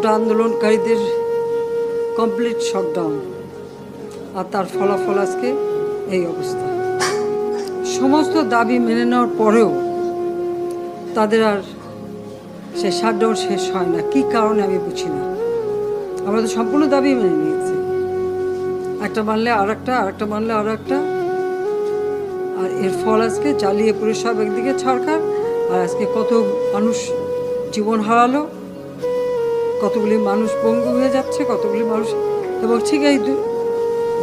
কোটা আন্দোলনকারীদের complete shutdown, আর তার ফলাফল আজকে এই অবস্থা। সমস্ত দাবি মেনে নেওয়ার পরেও তাদের আর সে শাটডাউন শেষ হয় না। কী কারণে আমি বুঝি না। আমরা তো সম্পূর্ণ দাবি মেনে নিয়েছি, একটা মানলে আর একটা, আর একটা মানলে আর একটা, আর এর ফল আজকে জ্বালিয়ে পুরে সব একদিকে সরকার। আর আজকে কত মানুষ জীবন হারালো, কতগুলি মানুষ পঙ্গু হয়ে যাচ্ছে, কতগুলি মানুষ। এবং ঠিক এই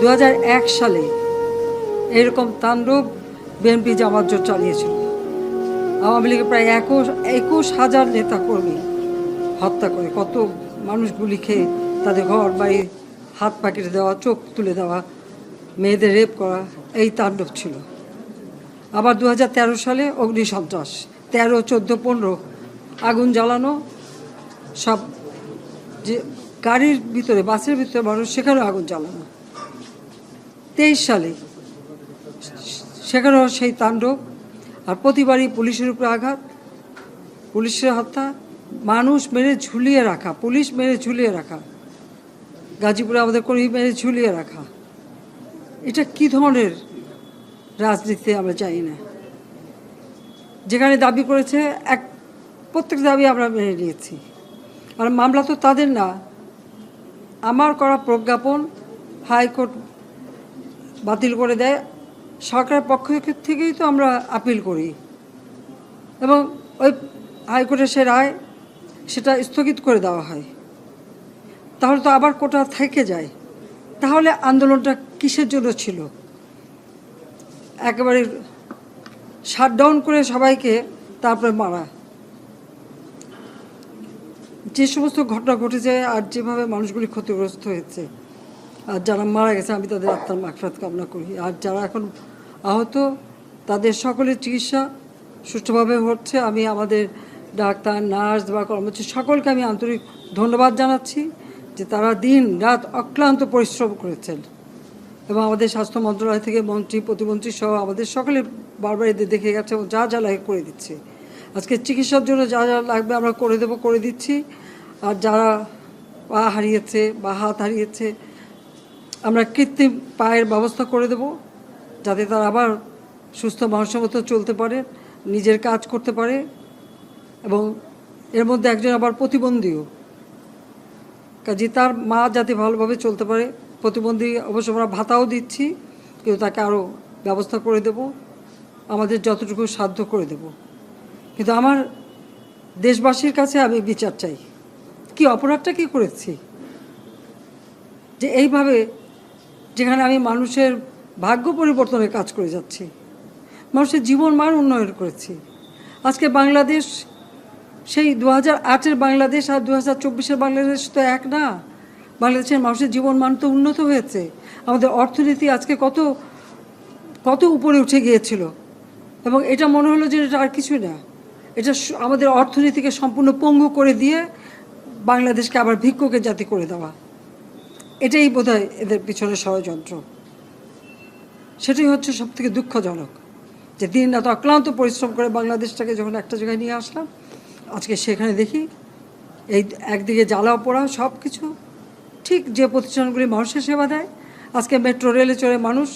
2001 সালে এরকম তাণ্ডব বিএনপি জামাত জোট চালিয়েছিল। আওয়ামী লীগের প্রায় 21,000 নেতা কর্মী হত্যা করে, কত মানুষ গুলি খেয়ে তাদের ঘর বাড়ি হাত পা কেটে দেওয়া, চোখ তুলে দেওয়া, মেয়েদের রেপ করা, এই তাণ্ডব ছিল। আবার 2013 সালে অগ্নিসন্ত্রাস, 13, 14, 15 আগুন জ্বালানো, সব যে গাড়ির ভিতরে, বাসের ভিতরে মানুষ, সেখানেও আগুন জ্বালানো। 23 সালে সেখানেও সেই তাণ্ডব। আর প্রতিবারই পুলিশের উপরে আঘাত, পুলিশের হত্যা, মানুষ মেরে ঝুলিয়ে রাখা, পুলিশ মেরে ঝুলিয়ে রাখা, গাজীপুরে আমাদের কর্মী মেরে ঝুলিয়ে রাখা। এটা কি ধরনের রাজনীতি আমরা জানি না। যেখানে দাবি করেছে প্রত্যেক দাবি আমরা মেনে নিয়েছি। আর মামলা তো তাদের না, আমার করা প্রজ্ঞাপন হাইকোর্ট বাতিল করে দেয়। সরকারের পক্ষ থেকেই তো আমরা আপিল করি, এবং ওই হাইকোর্টের সে রায় সেটা স্থগিত করে দেওয়া হয়। তাহলে তো আবার কোটা থেকে যায়। তাহলে আন্দোলনটা কিসের জন্য ছিল? একেবারে শাটডাউন করে সবাইকে তারপরে মারা। যে সমস্ত ঘটনা ঘটেছে আর যেভাবে মানুষগুলি ক্ষতিগ্রস্ত হয়েছে, আর যারা মারা গেছে আমি তাদের আত্মার মাগফিরাত কামনা করি। আর যারা এখন আহত তাদের সকলের চিকিৎসা সুষ্ঠুভাবে হচ্ছে। আমি আমাদের ডাক্তার, নার্স বা কর্মচারী সকলকে আমি আন্তরিক ধন্যবাদ জানাচ্ছি যে তারা দিন রাত অক্লান্ত পরিশ্রম করেছেন। এবং আমাদের স্বাস্থ্য মন্ত্রণালয় থেকে মন্ত্রী, প্রতিমন্ত্রী সহ আমাদের সকলে বারবার এদের দেখে গেছে এবং যা যা লাগে করে দিচ্ছে। আজকে চিকিৎসার জন্য যা যা লাগবে আমরা করে দিচ্ছি। আর যারা পা হারিয়েছে বা হাত হারিয়েছে, আমরা কৃত্রিম পায়ের ব্যবস্থা করে দেব, যাতে তারা আবার সুস্থ মানুষের মতো চলতে পারে, নিজের কাজ করতে পারে। এবং এর মধ্যে একজন আবার প্রতিবন্ধীও, কাজে তার মা যাতে ভালোভাবে চলতে পারে। প্রতিবন্ধী অবশ্য আমরা ভাতাও দিচ্ছি, কিন্তু তাকে আরও ব্যবস্থা করে দেব, আমাদের যতটুকু সাধ্য করে দেব। কিন্তু আমার দেশবাসীর কাছে আমি বিচার চাই। কি অপরাধটা কি করেছি যে এইভাবে, যেখানে আমি মানুষের ভাগ্য পরিবর্তনের কাজ করে যাচ্ছি, মানুষের জীবন মান উন্নয়ন করেছি। আজকে বাংলাদেশ সেই 2008-এর বাংলাদেশ আর 2024-এর বাংলাদেশ তো এক না। বাংলাদেশের মানুষের জীবন মান তো উন্নত হয়েছে। আমাদের অর্থনীতি আজকে কত কত উপরে উঠে গিয়েছিল, এবং এটা মনে হলো যে এটা আর কিছু না। এটা আমাদের অর্থনীতিকে সম্পূর্ণ পঙ্গু করে দিয়ে বাংলাদেশকে আবার ভিক্ষুকের জাতি করে দেওয়া, এটাই বোধহয় এদের পিছনে ষড়যন্ত্র। সেটাই হচ্ছে সবথেকে দুঃখজনক, যে দিন রাত অক্লান্ত পরিশ্রম করে বাংলাদেশটাকে যখন একটা জায়গায় নিয়ে আসলাম, আজকে সেখানে দেখি এই একদিকে জ্বালাও পোড়াও সব কিছু। ঠিক যে প্রতিষ্ঠানগুলি মানুষের সেবা দেয়, আজকে মেট্রো রেলে চড়ে মানুষ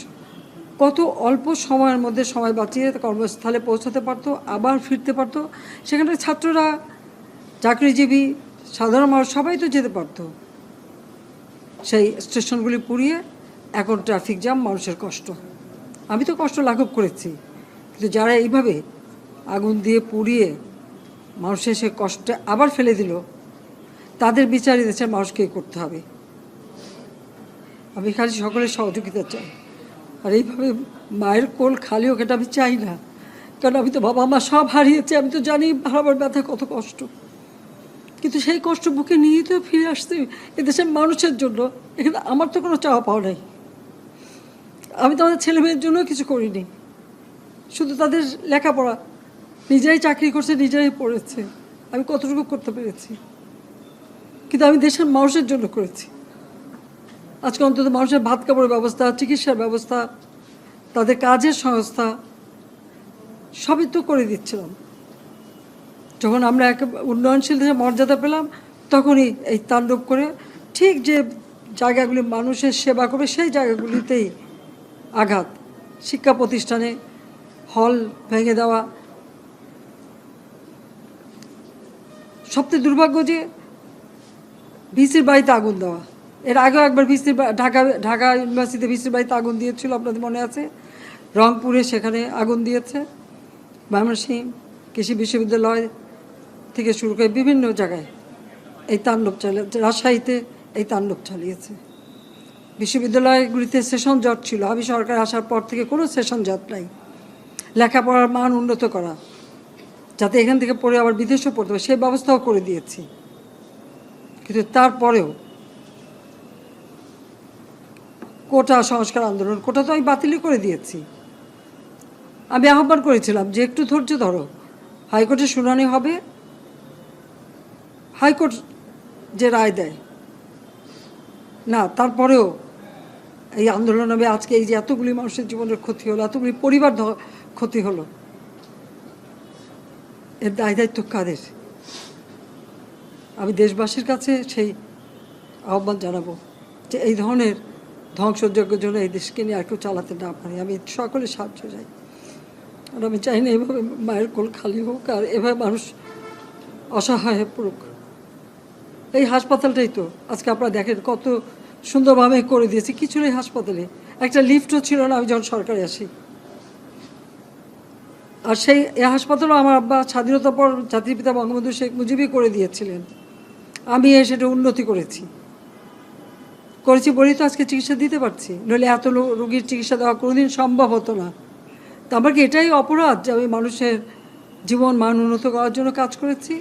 কত অল্প সময়ের মধ্যে সময় বাঁচিয়ে কর্মস্থলে পৌঁছাতে পারতো, আবার ফিরতে পারতো। সেখানে ছাত্ররা, চাকরিজীবী, সাধারণ মানুষ সবাই তো যেতে পারতো। সেই স্টেশনগুলি পুড়িয়ে এখন ট্রাফিক জ্যাম, মানুষের কষ্ট। আমি তো কষ্ট লাঘব করেছি, কিন্তু যারা এইভাবে আগুন দিয়ে পুড়িয়ে মানুষের সে কষ্টে আবার ফেলে দিল, তাদের বিচার দেশের মানুষকেই করতে হবে। আমি খালি সকলের সহযোগিতা চাই। আর এইভাবে মায়ের কোল খালি হোক এটা আমি চাই না, কারণ আমি তো বাবা মা সব হারিয়েছি। আমি তো জানি হারাবার ব্যথা কত কষ্ট, কিন্তু সেই কষ্ট বুকে নিয়েই তো ফিরে আসছি এদেশের মানুষের জন্য। এখানে আমার তো কোনো চাওয়া পাওয়া নেই। আমি তো আমাদের ছেলে মেয়ের জন্য কিছু করিনি, শুধু তাদের লেখাপড়া, নিজেরাই চাকরি করছে, নিজেরাই পড়েছে। আমি কতটুকু করতে পেরেছি, কিন্তু আমি দেশের মানুষের জন্য করেছি। আজকে অন্তত মানুষের ভাত কাপড়ের ব্যবস্থা, চিকিৎসার ব্যবস্থা, তাদের কাজের সংস্থা সবই তো করে দিচ্ছিলাম। যখন আমরা এক উন্নয়নশীল দেশে মর্যাদা পেলাম, তখনই এই তাণ্ডব করে ঠিক যে জায়গাগুলি মানুষের সেবা করবে সেই জায়গাগুলিতেই আঘাত, শিক্ষা প্রতিষ্ঠানে হল ভেঙে দেওয়া। সবচেয়ে দুর্ভাগ্য যে ভিসির বাড়িতে আগুন দেওয়া। এর আগেও একবার ঢাকা ইউনিভার্সিটিতে ভিসির বাড়িতে আগুন দিয়েছিল, আপনাদের মনে আছে। রংপুরে সেখানে আগুন দিয়েছে, ময়মনসিংহ কৃষি বিশ্ববিদ্যালয় থেকে শুরু করে বিভিন্ন জায়গায় এই তাণ্ডব চালিয়েছে। রাজশাহীতে এই তাণ্ডব চালিয়েছে। বিশ্ববিদ্যালয়গুলিতে সেশন জট ছিল, আমি সরকার আসার পর থেকে কোনো সেশন জট নাই। লেখাপড়ার মান উন্নত করা, যাতে এখান থেকে পড়ে আবার বিদেশেও পড়তে হবে, সেই ব্যবস্থাও করে দিয়েছি। কিন্তু তারপরেও কোটা সংস্কার আন্দোলন, কোটা তো আমি বাতিলই করে দিয়েছি। আমি আহ্বান করেছিলাম যে একটু ধৈর্য ধরো, হাইকোর্টে শুনানি হবে, হাইকোর্ট যে রায় দেয়। না, তারপরেও এই আন্দোলন হবে। আজকে এই যে এতগুলি মানুষের জীবনের ক্ষতি হলো, এতগুলি পরিবার ক্ষতি হলো, এর দায় দায়িত্ব কাদের? আমি দেশবাসীর কাছে সেই আহ্বান জানাবো যে এই ধরনের ধ্বংসযজ্ঞের জন্য এই দেশকে নিয়ে আর কেউ চালাতে না পারে। আমি সকলে সাহায্য চাই, আর আমি চাই না এভাবে মায়ের কোল খালি হোক আর এভাবে মানুষ অসহায় হয়ে পড়ুক। এই হাসপাতালটাই তো আজকে আপনারা দেখেন কত সুন্দরভাবে করে দিয়েছি। কিছু নেই হাসপাতালে, একটা লিফটও ছিল না আমি যখন সরকারে আসি। আর সেই এই হাসপাতালও আমার আব্বা স্বাধীনতার পর জাতির পিতা বঙ্গবন্ধু শেখ মুজিবই করে দিয়েছিলেন। আমি সেটা উন্নতি করেছি বলেই তো আজকে চিকিৎসা দিতে পারছি, নইলে এত রোগীর চিকিৎসা দেওয়া কোনোদিন সম্ভব হতো না। তো আমার কি এটাই অপরাধ যে আমি মানুষের জীবন মান উন্নত করার জন্য কাজ করেছি,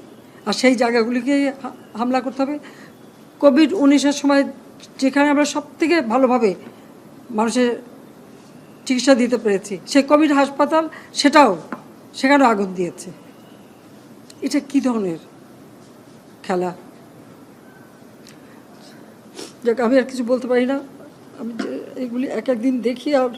আর সেই জায়গাগুলিকে হামলা করতে হবে? কোভিড-19-এর সময় যেখানে আমরা সব থেকে ভালোভাবে মানুষের চিকিৎসা দিতে পেরেছি, সেই কোভিড হাসপাতাল সেখানেও আগুন দিয়েছে। এটা কি ধরনের খেলা? যাক, আমি আর কিছু বলতে পারি না। আমি যে এগুলি এক একদিন দেখি আর